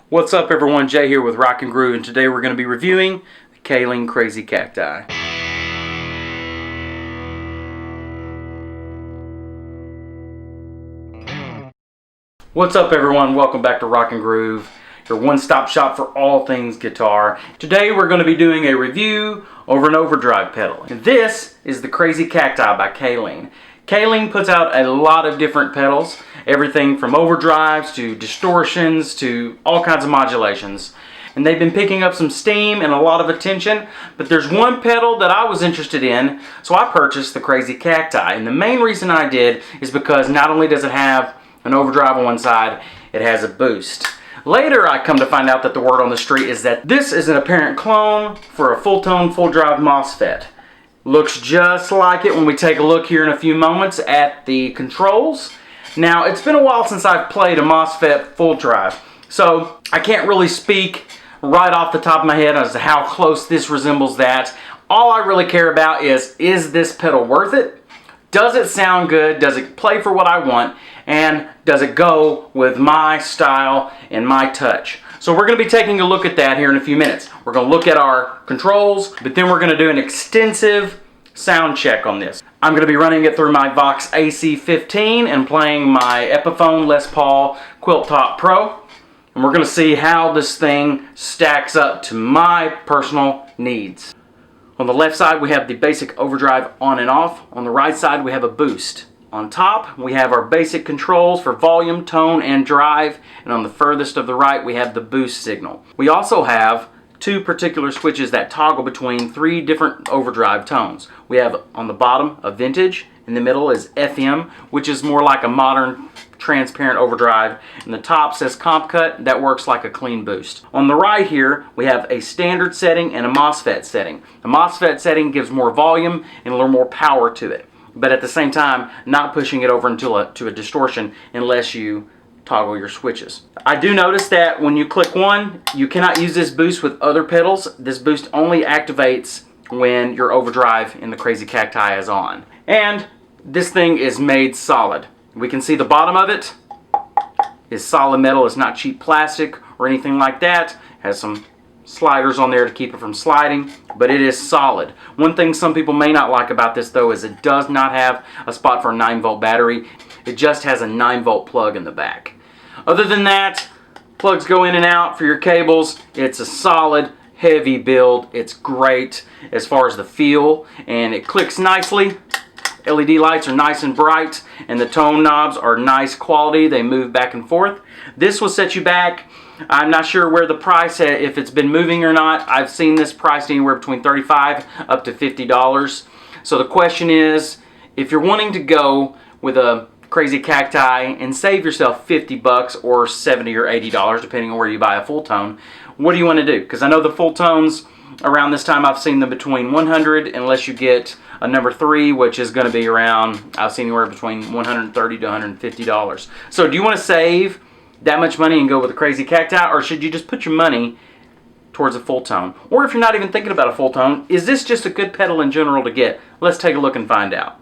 What's up everyone, Jay here with Rock and Groove, and today we're going to be reviewing the Caline Crazy Cacti. What's up everyone, welcome back to Rock and Groove, your one-stop shop for all things guitar. Today we're going to be doing a review over an overdrive pedal. And this is the Crazy Cacti by Caline. Caline puts out a lot of different pedals, everything from overdrives to distortions to all kinds of modulations. And they've been picking up some steam and a lot of attention, but there's one pedal that I was interested in, so I purchased the Crazy Cacti. And the main reason I did is because not only does it have an overdrive on one side, it has a boost. Later I come to find out that the word on the street is that this is an apparent clone for a Fulltone Fulldrive MOSFET. Looks just like it when we take a look here in a few moments at the controls. Now, it's been a while since I've played a MOSFET Fulldrive, so I can't really speak right off the top of my head as to how close this resembles that. All I really care about is this pedal worth it? Does it sound good? Does it play for what I want? And does it go with my style and my touch? So we're going to be taking a look at that here in a few minutes. We're going to look at our controls, but then we're going to do an extensive sound check on this. I'm going to be running it through my Vox AC15 and playing my Epiphone Les Paul Quilt Top Pro. And we're going to see how this thing stacks up to my personal needs. On the left side we have the basic overdrive on and off. On the right side we have a boost. On top we have our basic controls for volume, tone, and drive. And on the furthest of the right we have the boost signal. We also have two particular switches that toggle between three different overdrive tones. We have on the bottom a vintage, in the middle is FM, which is more like a modern transparent overdrive, and the top says comp cut, that works like a clean boost. On the right here we have a standard setting and a MOSFET setting. The MOSFET setting gives more volume and a little more power to it, but at the same time not pushing it over to a distortion unless you toggle your switches. I do notice that when you click one, you cannot use this boost with other pedals. This boost only activates when your overdrive in the Crazy Cacti is on. And this thing is made solid. We can see the bottom of it is solid metal. It's not cheap plastic or anything like that. It has some sliders on there to keep it from sliding, but it is solid. One thing some people may not like about this though is it does not have a spot for a 9-volt battery. It just has a 9-volt plug in the back. Other than that, plugs go in and out for your cables. It's a solid, heavy build. It's great as far as the feel, and it clicks nicely. LED lights are nice and bright, and the tone knobs are nice quality. They move back and forth. This will set you back. I'm not sure where the price, if it's been moving or not. I've seen this priced anywhere between $35 up to $50. So the question is, if you're wanting to go with a Crazy Cacti and save yourself 50 bucks or $70 or $80 depending on where you buy a Fulltone, what do you want to do? Because I know the Fulltones around this time I've seen them between 100 unless you get a number 3, which is going to be around, I've seen anywhere between $130 to $150. So do you want to save that much money and go with a Crazy Cacti, or should you just put your money towards a Fulltone? Or if you're not even thinking about a Fulltone, is this just a good pedal in general to get? Let's take a look and find out.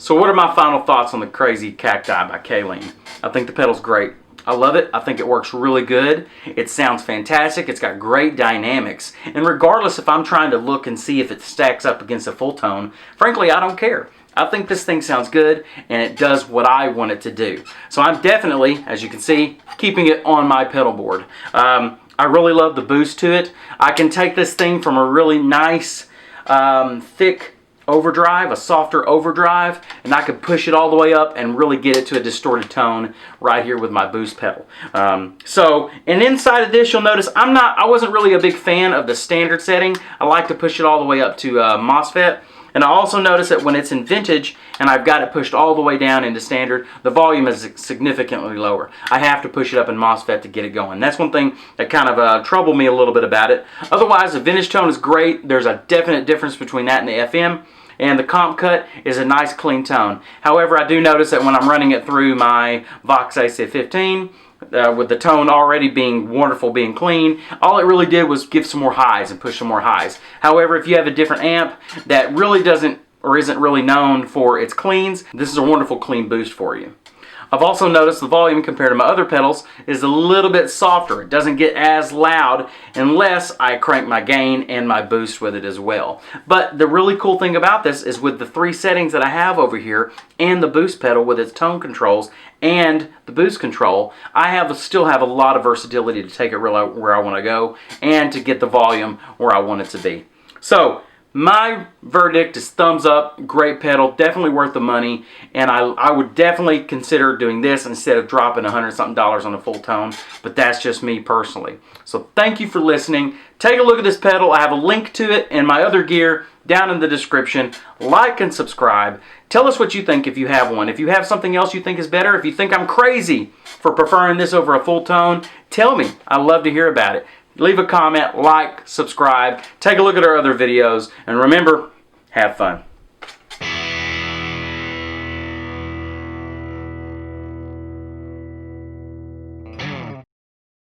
So what are my final thoughts on the Crazy Cacti by Caline? I think the pedal's great. I love it. I think it works really good. It sounds fantastic. It's got great dynamics. And regardless if I'm trying to look and see if it stacks up against a Fulltone, frankly, I don't care. I think this thing sounds good and it does what I want it to do. So I'm definitely, as you can see, keeping it on my pedal board. I really love the boost to it. I can take this thing from a really nice, thick overdrive, a softer overdrive, and I could push it all the way up and really get it to a distorted tone right here with my boost pedal. And inside of this, you'll notice I wasn't really a big fan of the standard setting. I like to push it all the way up to MOSFET. And I also notice that when it's in vintage and I've got it pushed all the way down into standard, the volume is significantly lower. I have to push it up in MOSFET to get it going. That's one thing that kind of troubled me a little bit about it. Otherwise, the vintage tone is great. There's a definite difference between that and the FM. And the comp cut is a nice clean tone. However, I do notice that when I'm running it through my Vox AC15, with the tone already being wonderful, being clean, all it really did was give some more highs and push some more highs. However, if you have a different amp that really doesn't or isn't really known for its cleans, this is a wonderful clean boost for you. I've also noticed the volume compared to my other pedals is a little bit softer. It doesn't get as loud unless I crank my gain and my boost with it as well. But the really cool thing about this is with the 3 settings that I have over here and the boost pedal with its tone controls and the boost control, I still have a lot of versatility to take it where I want to go and to get the volume where I want it to be. So my verdict is thumbs up, great pedal, definitely worth the money, and I would definitely consider doing this instead of dropping $100-something on a Fulltone, but that's just me personally. So thank you for listening. Take a look at this pedal. I have a link to it and my other gear down in the description. Like and subscribe. Tell us what you think if you have one. If you have something else you think is better, if you think I'm crazy for preferring this over a Fulltone, tell me. I'd love to hear about it. Leave a comment, like, subscribe, take a look at our other videos, and remember, have fun.